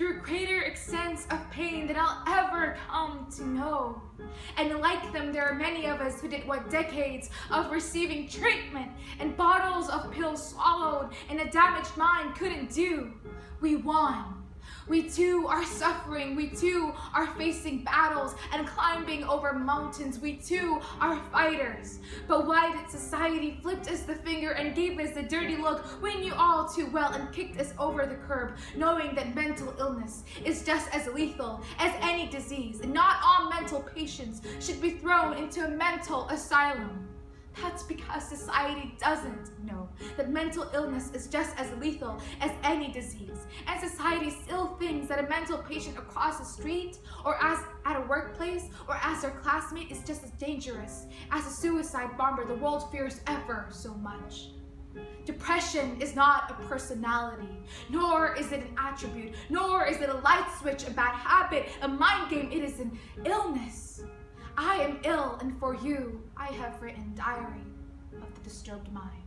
through greater extents of pain than I'll ever come to know. And like them, there are many of us who did what decades of receiving treatment and bottles of pills swallowed and a damaged mind couldn't do. We won. We too are suffering. We too are facing battles and climbing over mountains. We too are fighters. But why did society flip us the finger and gave us the dirty look? We knew all too well and kicked us over the curb, knowing that mental illness is just as lethal as any disease, and not all mental patients should be thrown into a mental asylum. That's because society doesn't know that mental illness is just as lethal as any disease. And society still thinks that a mental patient across the street or as at a workplace or as their classmate is just as dangerous as a suicide bomber the world fears ever so much. Depression is not a personality, nor is it an attribute, nor is it a light switch, a bad habit, a mind game. It is an illness. I am ill, and for you, I have written Diary of the Disturbed Mind.